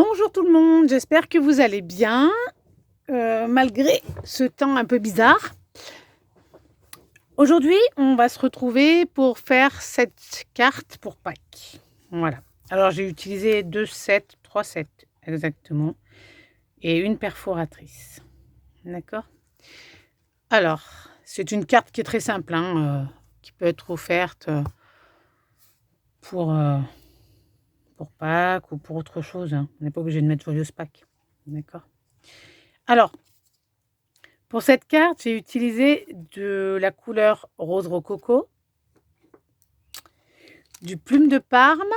Bonjour tout le monde, j'espère que vous allez bien, malgré ce temps un peu bizarre. Aujourd'hui, on va se retrouver pour faire cette carte pour Pâques. Voilà. Alors, j'ai utilisé 3 sets exactement, et une perforatrice. D'accord? Alors, c'est une carte qui est très simple, qui peut être offerte pour Pâques ou pour autre chose. On n'est pas obligé de mettre Joyeuse Pâques. D'accord? Alors, pour cette carte, j'ai utilisé de la couleur rose rococo, du plume de Parme,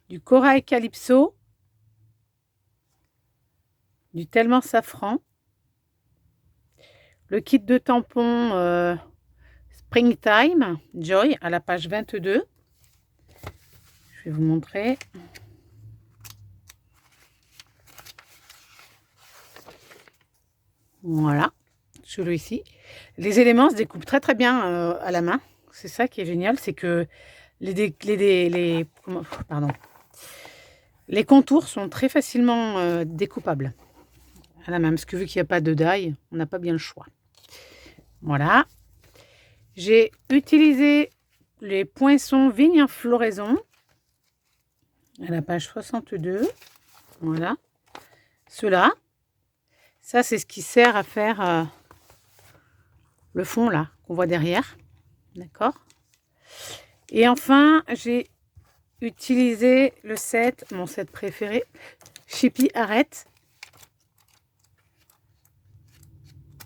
du corail calypso, du tellement safran, le kit de tampons Springtime Joy à la page 22. Je vais vous montrer. Voilà, celui-ci. Les éléments se découpent très très bien à la main. C'est ça qui est génial, c'est que les contours sont très facilement découpables à la main, parce que vu qu'il n'y a pas de die, on n'a pas bien le choix. Voilà. J'ai utilisé les poinçons vigne en floraison à la page 62. Voilà. Ceux-là. Ça, c'est ce qui sert à faire le fond, là, qu'on voit derrière. D'accord? Et enfin, j'ai utilisé le set, mon set préféré, Chippy Arrête.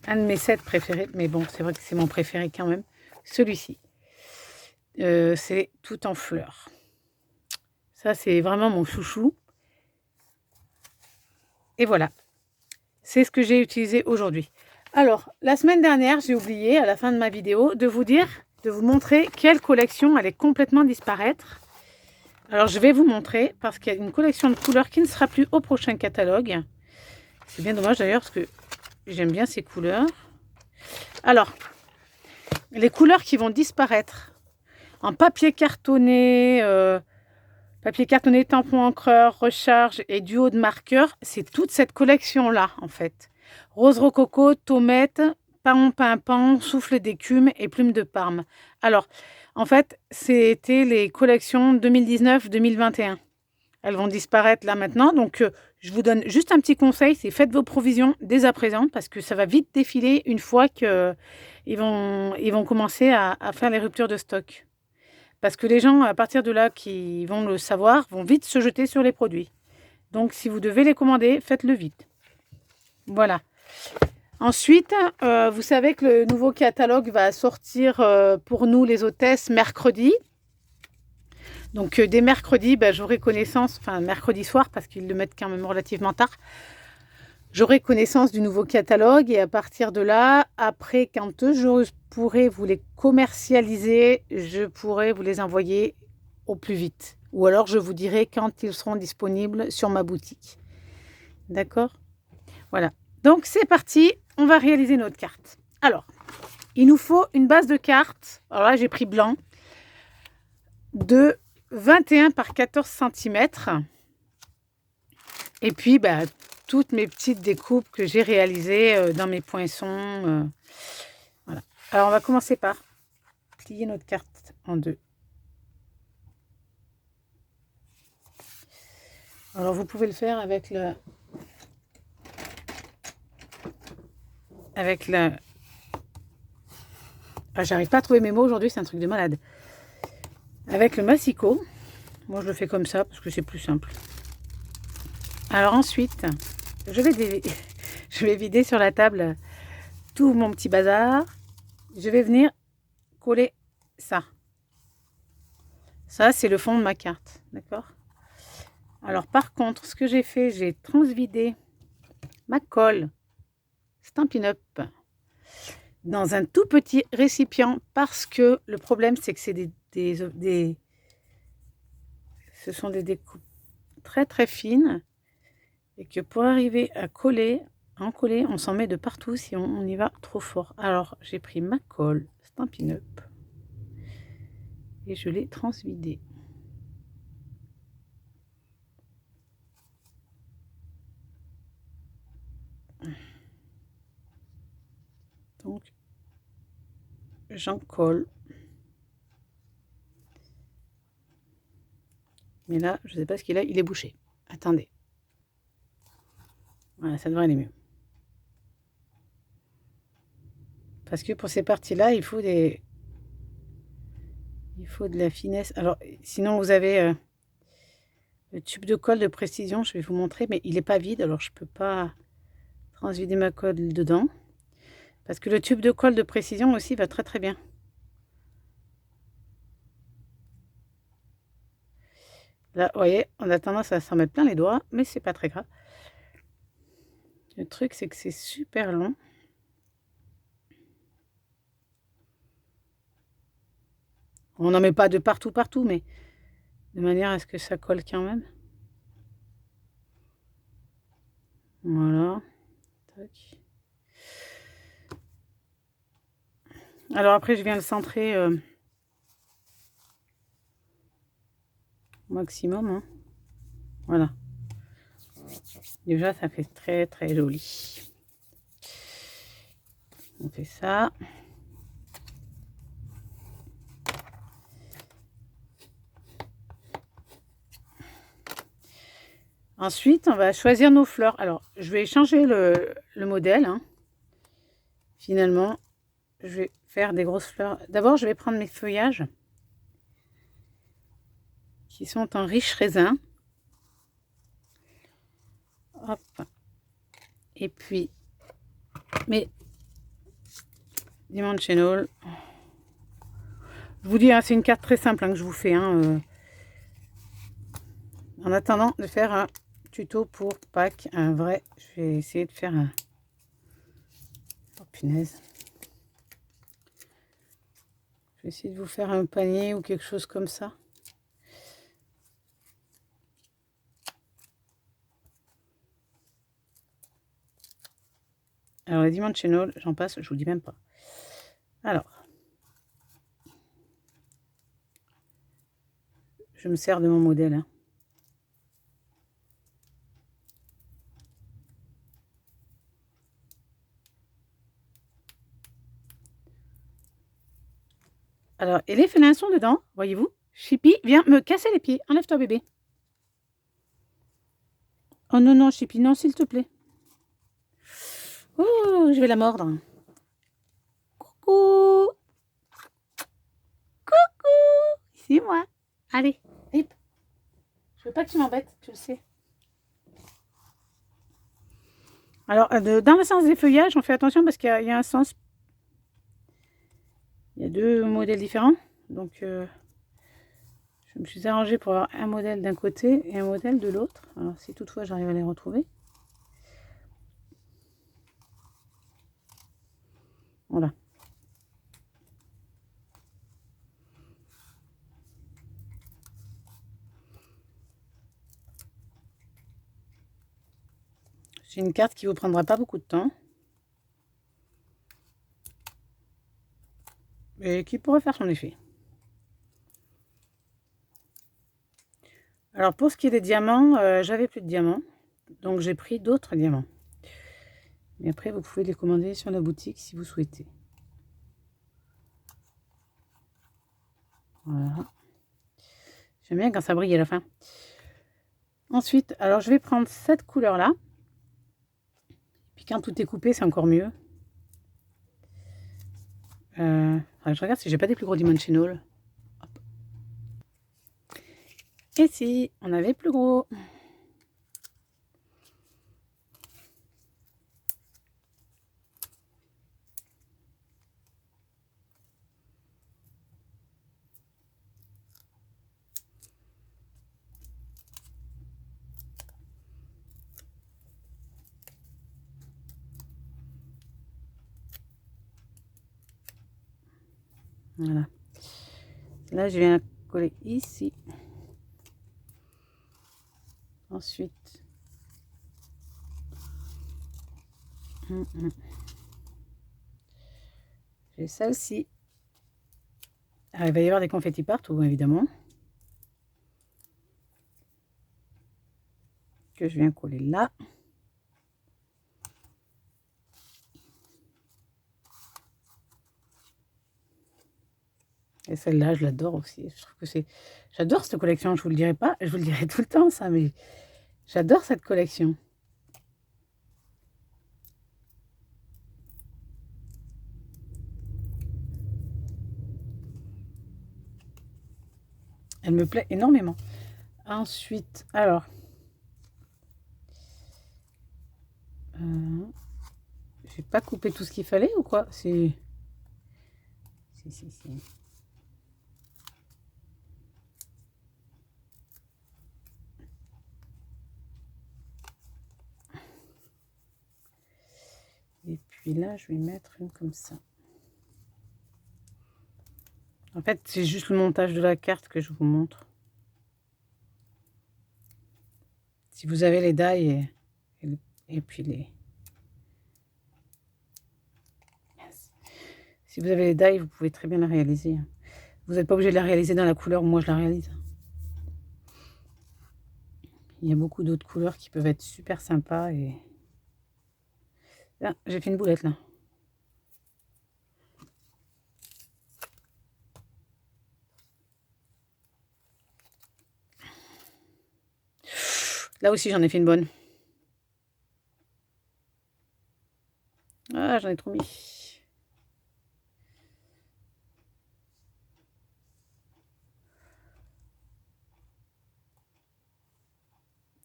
Un de mes sets préférés, mais bon, c'est vrai que c'est mon préféré quand même. Celui-ci. C'est tout en fleurs. Ça, c'est vraiment mon chouchou. Et voilà. C'est ce que j'ai utilisé aujourd'hui. Alors, la semaine dernière, j'ai oublié, à la fin de ma vidéo, de vous montrer quelle collection allait complètement disparaître. Alors, je vais vous montrer, parce qu'il y a une collection de couleurs qui ne sera plus au prochain catalogue. C'est bien dommage d'ailleurs, parce que j'aime bien ces couleurs. Alors, les couleurs qui vont disparaître en papier cartonné, tampon encreur, recharge et duo de marqueurs, c'est toute cette collection-là, en fait. Rose rococo, tomate, pan, souffle d'écume et plume de Parme. Alors, en fait, c'était les collections 2019-2021. Elles vont disparaître là maintenant. Donc, je vous donne juste un petit conseil, c'est faites vos provisions dès à présent parce que ça va vite défiler une fois qu'ils vont commencer à faire les ruptures de stock. Parce que les gens, à partir de là, qui vont le savoir, vont vite se jeter sur les produits. Donc, si vous devez les commander, faites-le vite. Voilà. Ensuite, vous savez que le nouveau catalogue va sortir pour nous, les hôtesses, mercredi. Donc, dès mercredi, j'aurai connaissance, enfin mercredi soir, parce qu'ils le mettent quand même relativement tard, j'aurai connaissance du nouveau catalogue et à partir de là, après, quand je pourrai vous les commercialiser, je pourrai vous les envoyer au plus vite. Ou alors, je vous dirai quand ils seront disponibles sur ma boutique. D'accord? Voilà. Donc, c'est parti. On va réaliser notre carte. Alors, il nous faut une base de carte. Alors là, j'ai pris blanc. De 21 par 14 cm. Et puis, toutes mes petites découpes que j'ai réalisées dans mes poinçons. Voilà. Alors, on va commencer par plier notre carte en deux. Alors, vous pouvez le faire avec le... Ah, j'arrive pas à trouver mes mots aujourd'hui, c'est un truc de malade. Avec le massicot. Moi, je le fais comme ça parce que c'est plus simple. Alors ensuite, je vais vider sur la table tout mon petit bazar. Je vais venir coller ça. Ça, c'est le fond de ma carte. D'accord? Alors, par contre, ce que j'ai fait, j'ai transvidé ma colle Stampin' Up dans un tout petit récipient parce que le problème, c'est que c'est ce sont des découpes très très fines et que pour arriver à en coller, on s'en met de partout si on y va trop fort. Alors, j'ai pris ma colle Stampin' Up et je l'ai transvidée. Donc, j'en colle. Mais là, je ne sais pas ce qu'il a, il est bouché. Attendez. Voilà, ça devrait aller mieux. Parce que pour ces parties-là, il faut de la finesse. Alors, sinon, vous avez le tube de colle de précision, je vais vous montrer, mais il n'est pas vide, alors je ne peux pas transvider ma colle dedans. Parce que le tube de colle de précision aussi va très très bien. Là, vous voyez, on a tendance à s'en mettre plein les doigts, mais c'est pas très grave. Le truc, c'est que c'est super long. On n'en met pas de partout, partout, mais de manière à ce que ça colle quand même. Voilà. Tac. Alors après, je viens le centrer au maximum. Hein. Voilà. Déjà, ça fait très très joli. On fait ça. Ensuite, on va choisir nos fleurs. Alors, je vais changer le modèle. Hein. Finalement, je vais faire des grosses fleurs. D'abord, je vais prendre mes feuillages qui sont en riche raisin. Hop. Et puis, mes Dimensional. Je vous dis, hein, c'est une carte très simple hein, que je vous fais. Hein, en attendant de faire un tuto pour Pâques, un vrai, je vais essayer de faire un... Oh punaise. Je vais essayer de vous faire un panier ou quelque chose comme ça. Alors les Dimensional, j'en passe, je vous dis même pas. Alors, je me sers de mon modèle. Hein. Alors, et les félins sont dedans, voyez-vous. Chippy, viens me casser les pieds. Enlève-toi, bébé. Oh non, non, Chippy, non, s'il te plaît. Oh, je vais la mordre. Coucou. Coucou. C'est moi. Allez, hip. Je veux pas que tu m'embêtes, tu le sais. Alors, dans le sens des feuillages, on fait attention parce qu'il y a un sens. Il y a deux modèles différents. Donc, je me suis arrangée pour avoir un modèle d'un côté et un modèle de l'autre. Alors, si toutefois j'arrive à les retrouver. Voilà. C'est une carte qui ne vous prendra pas beaucoup de temps. Et qui pourrait faire son effet. Alors pour ce qui est des diamants, j'avais plus de diamants. Donc j'ai pris d'autres diamants. Mais après, vous pouvez les commander sur la boutique si vous souhaitez. Voilà. J'aime bien quand ça brille à la fin. Ensuite, alors je vais prendre cette couleur-là. Puis quand tout est coupé, c'est encore mieux. Je regarde si j'ai pas des plus gros dimensional. Hop. Et si, on avait plus gros. Voilà. Là, je viens coller ici. Ensuite, j'ai celle-ci. Alors, il va y avoir des confettis partout, évidemment. Que je viens coller là. Et celle-là, je l'adore aussi. Je trouve que c'est... J'adore cette collection, je vous le dirai pas. Je vous le dirai tout le temps, ça, mais j'adore cette collection. Elle me plaît énormément. Ensuite, alors... j'ai pas coupé tout ce qu'il fallait ou quoi? Si. Si. Et puis là, je vais mettre une comme ça. En fait, c'est juste le montage de la carte que je vous montre. Si vous avez les die et puis les... Si vous avez les die, vous pouvez très bien la réaliser. Vous n'êtes pas obligé de la réaliser dans la couleur où moi je la réalise. Il y a beaucoup d'autres couleurs qui peuvent être super sympas et... Ah, j'ai fait une boulette là. Là aussi j'en ai fait une bonne. Ah, j'en ai trop mis.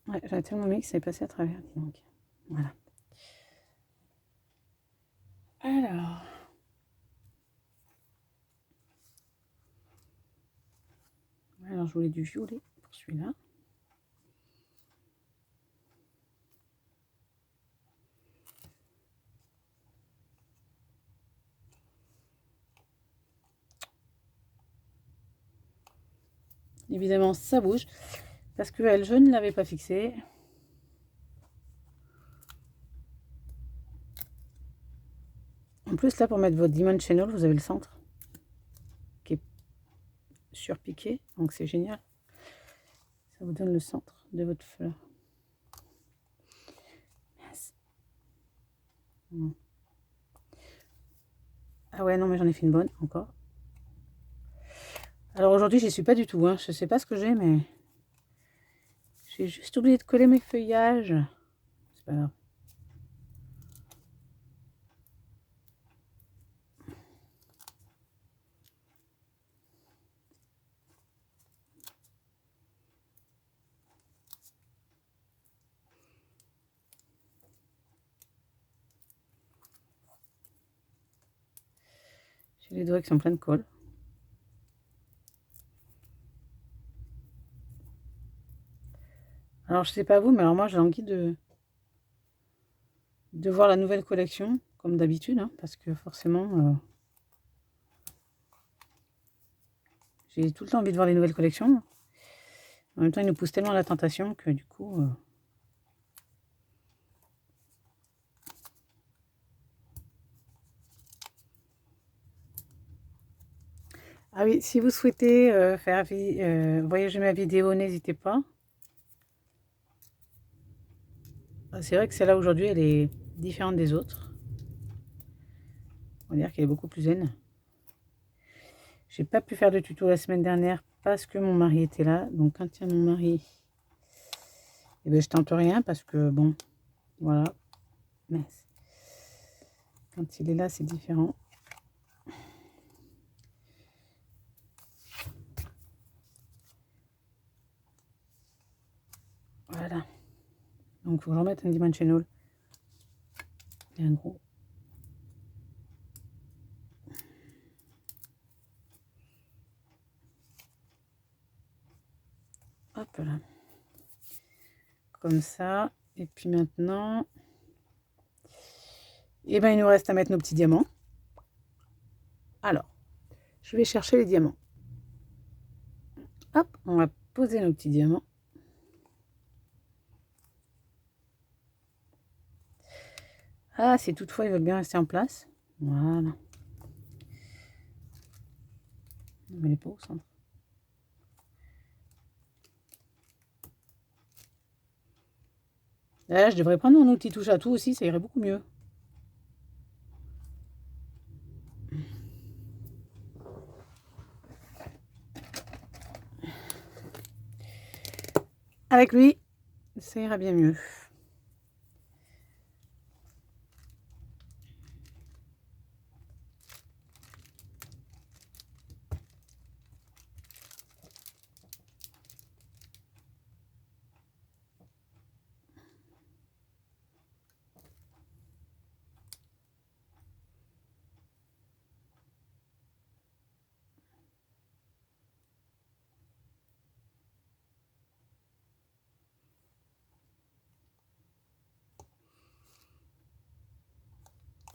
Ouais, j'en ai tellement mis que ça est passé à travers. Donc, voilà. Alors je voulais du violet pour celui-là. Évidemment, ça bouge parce que elle, je ne l'avais pas fixée. En plus, là, pour mettre votre dimensional, vous avez le centre qui est surpiqué, donc c'est génial. Ça vous donne le centre de votre fleur. Yes. Ah ouais, non, mais j'en ai fait une bonne encore. Alors aujourd'hui, j'y suis pas du tout. Hein. Je sais pas ce que j'ai, mais j'ai juste oublié de coller mes feuillages. C'est pas grave. J'ai les doigts qui sont pleins de colle. Alors je sais pas vous, mais alors moi j'ai envie de voir la nouvelle collection, comme d'habitude, hein, parce que forcément, j'ai tout le temps envie de voir les nouvelles collections. En même temps, ils nous poussent tellement à la tentation que du coup... Ah oui, si vous souhaitez faire voyager ma vidéo, n'hésitez pas. C'est vrai que celle-là aujourd'hui, elle est différente des autres. On va dire qu'elle est beaucoup plus zen. J'ai pas pu faire de tuto la semaine dernière parce que mon mari était là. Donc quand il y a mon mari, eh ben, je tente rien parce que bon, voilà. Mais quand il est là, c'est différent. Voilà. Donc il faut que j'en mette un dimensional. Et un gros. Hop là. Comme ça. Et puis maintenant, eh ben, il nous reste à mettre nos petits diamants. Alors, je vais chercher les diamants. Hop, on va poser nos petits diamants. Ah, si toutefois ils veulent bien rester en place. Voilà. On met les pas au centre. Là, je devrais prendre mon outil touche à tout aussi, ça irait beaucoup mieux. Avec lui, ça ira bien mieux.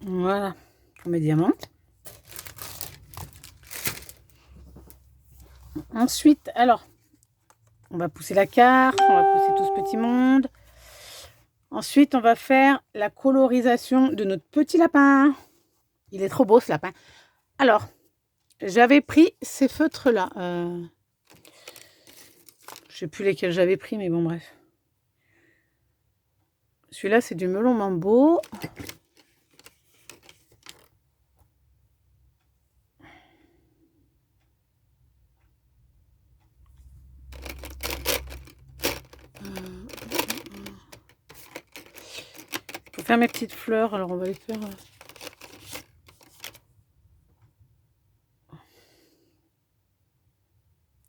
Voilà, pour mes diamants. Ensuite, alors, on va pousser la carte, on va pousser tout ce petit monde. Ensuite, on va faire la colorisation de notre petit lapin. Il est trop beau, ce lapin. Alors, j'avais pris ces feutres-là. Je sais plus lesquels j'avais pris, mais bon, bref. Celui-là, c'est du melon mambo. Pour faire mes petites fleurs, alors on va les faire...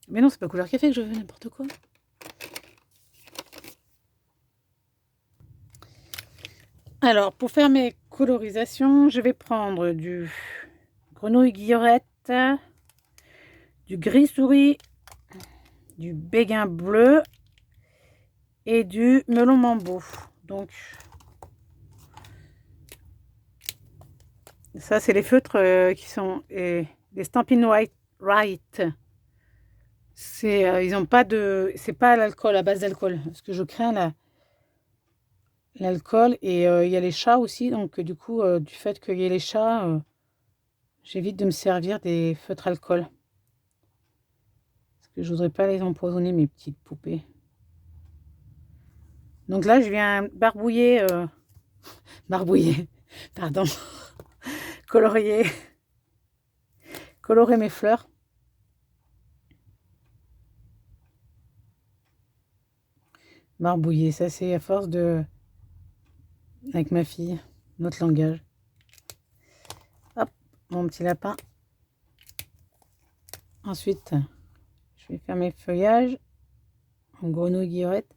Mais non, c'est pas couleur café que je veux, n'importe quoi. Alors, pour faire mes colorisations, je vais prendre du grenouille guillerette, du gris souris, du béguin bleu et du melon mambo. Donc, ça, c'est les feutres qui sont des Stampin' Right. Ils ont pas de... C'est pas l'alcool, à base d'alcool. Parce que je crains l'alcool. Et il y a les chats aussi. Donc, du coup, du fait qu'il y ait les chats, j'évite de me servir des feutres alcool. Parce que je voudrais pas les empoisonner, mes petites poupées. Donc là, je viens barbouiller... barbouiller, pardon. Colorier. Colorer mes fleurs. Barbouiller, ça c'est à force de... Avec ma fille, notre langage. Hop, mon petit lapin. Ensuite, je vais faire mes feuillages en grenouille guillerette.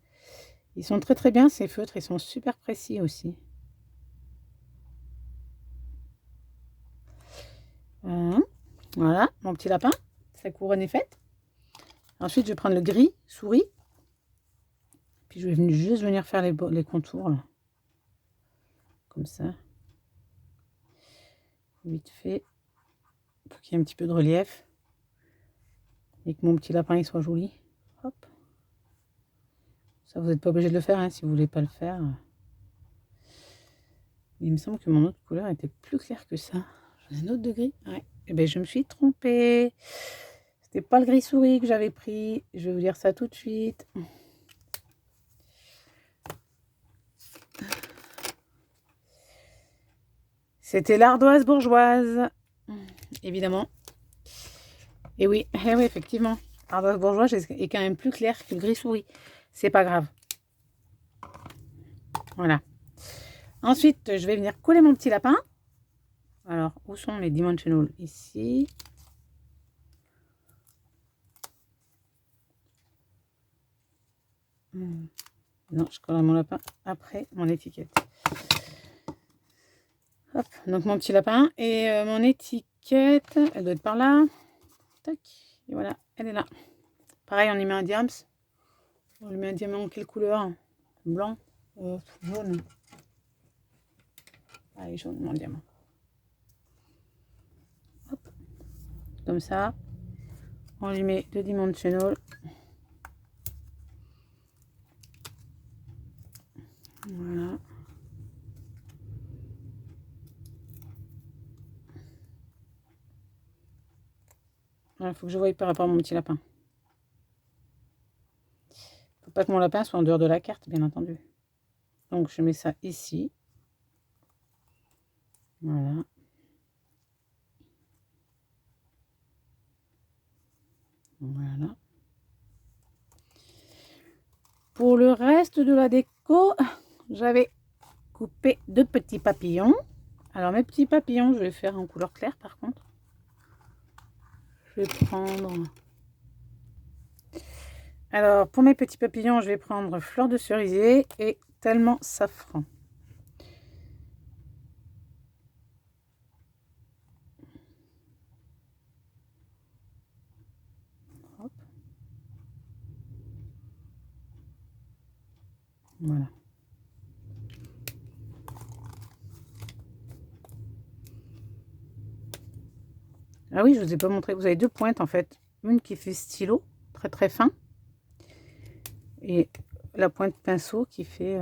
Ils sont très très bien ces feutres, ils sont super précis aussi. Voilà, mon petit lapin, sa couronne est faite. Ensuite, je vais prendre le gris souris. Puis je vais juste venir faire les contours là. Comme ça. Vite fait. Pour qu'il y ait un petit peu de relief. Et que mon petit lapin il soit joli. Hop. Ça, vous n'êtes pas obligé de le faire hein, si vous voulez pas le faire. Il me semble que mon autre couleur était plus claire que ça. J'en ai un autre de gris. Ouais. Et bien, je me suis trompée. C'était pas le gris souris que j'avais pris. Je vais vous dire ça tout de suite. C'était l'ardoise bourgeoise. Évidemment. Et oui, effectivement. L'ardoise bourgeoise est quand même plus claire que le gris souris. C'est pas grave. Voilà. Ensuite, je vais venir coller mon petit lapin. Alors, où sont les dimensionals? Ici. Non, je collerai mon lapin après mon étiquette. Hop, donc mon petit lapin. Et mon étiquette, elle doit être par là. Tac, et voilà, elle est là. Pareil, on y met un diams. On lui met un diamant, quelle couleur? Blanc, jaune. Allez, jaune, mon diamant. Hop, comme ça. On lui met 2 dimensional. Voilà. Il faut que je voie par rapport à mon petit lapin. Faut pas que mon lapin soit en dehors de la carte, bien entendu. Donc, je mets ça ici. Voilà. Voilà. Pour le reste de la déco, j'avais coupé 2 petits papillons. Alors mes petits papillons, je vais faire en couleur claire par contre. Je vais prendre... Alors pour mes petits papillons, je vais prendre fleur de cerisier et tellement safran. Hop. Voilà. Ah oui, je vous ai pas montré. Vous avez 2 pointes en fait. Une qui fait stylo, très très fin. Et la pointe pinceau qui fait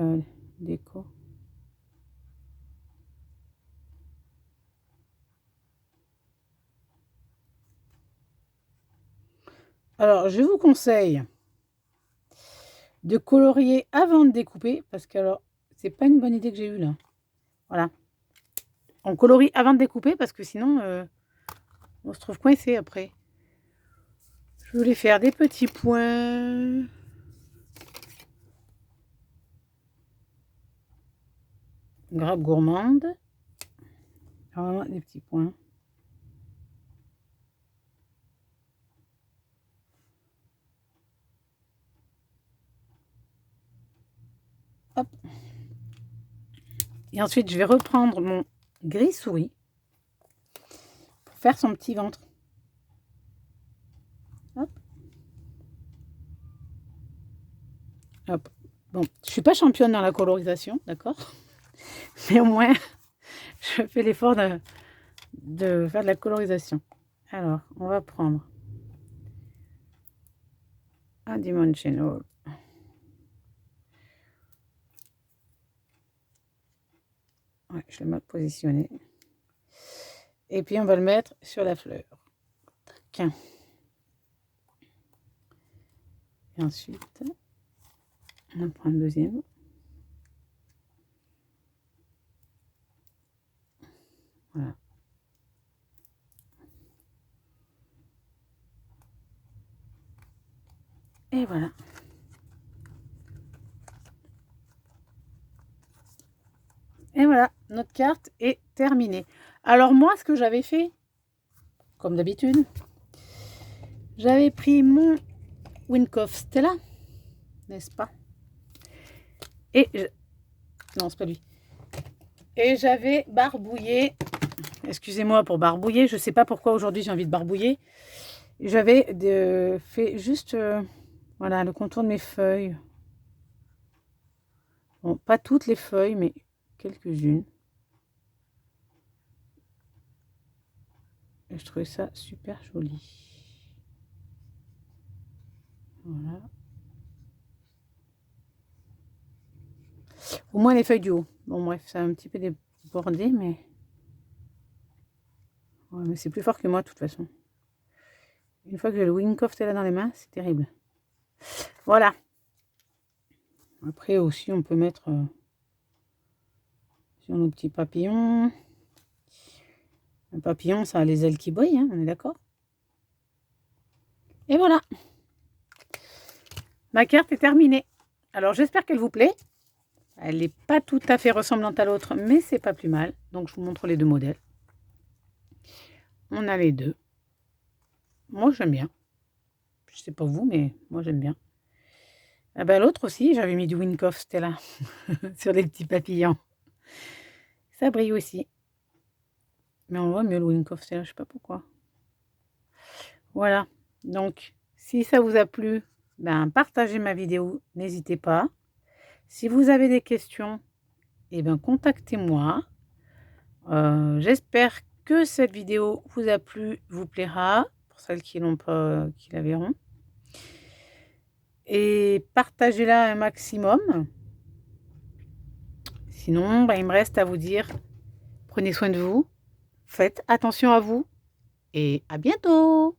déco. Alors, je vous conseille de colorier avant de découper, parce que alors, c'est pas une bonne idée que j'ai eue là. Voilà. On colorie avant de découper, parce que sinon, on se trouve coincé après. Je voulais faire des petits points. Grappe gourmande. Voilà, des petits points. Hop. Et ensuite, je vais reprendre mon gris souris pour faire son petit ventre. Hop. Hop. Bon, je suis pas championne dans la colorisation, d'accord? Mais au moins, je fais l'effort de faire de la colorisation. Alors, on va prendre un dimensional. Ouais, je l'ai mal positionné. Et puis, on va le mettre sur la fleur. Tac. Et ensuite, on prend le deuxième. Voilà. Et voilà. Et voilà, notre carte est terminée. Alors moi, ce que j'avais fait, comme d'habitude, j'avais pris mon Windhoff Stella, n'est-ce pas? Et non, c'est pas lui. Et j'avais barbouillé, excusez-moi pour barbouiller, je sais pas pourquoi aujourd'hui j'ai envie de barbouiller. J'avais fait juste, voilà, le contour de mes feuilles. Bon, pas toutes les feuilles, mais quelques-unes. Et je trouvais ça super joli. Voilà. Au moins les feuilles du haut. Bon, bref, ça a un petit peu débordé, mais... Ouais, mais c'est plus fort que moi, de toute façon. Une fois que j'ai le Windhoff Stella dans les mains, c'est terrible. Voilà. Après aussi, on peut mettre sur nos petits papillons. Un papillon, ça a les ailes qui brillent, hein, on est d'accord? Et voilà. Ma carte est terminée. Alors, j'espère qu'elle vous plaît. Elle n'est pas tout à fait ressemblante à l'autre, mais c'est pas plus mal. Donc, je vous montre les 2 modèles. On a les 2. Moi, j'aime bien. Je sais pas vous, mais moi, j'aime bien. Ah ben, l'autre aussi, j'avais mis du Windhoff Stella sur les petits papillons. Ça brille aussi. Mais on voit mieux le Windhoff Stella, je sais pas pourquoi. Voilà. Donc, si ça vous a plu, ben, partagez ma vidéo, n'hésitez pas. Si vous avez des questions, eh ben, contactez-moi. J'espère que cette vidéo vous a plu, vous plaira, pour celles qui l'ont pas, qui la verront. Et partagez-la un maximum. Sinon, ben, il me reste à vous dire, prenez soin de vous, faites attention à vous et à bientôt!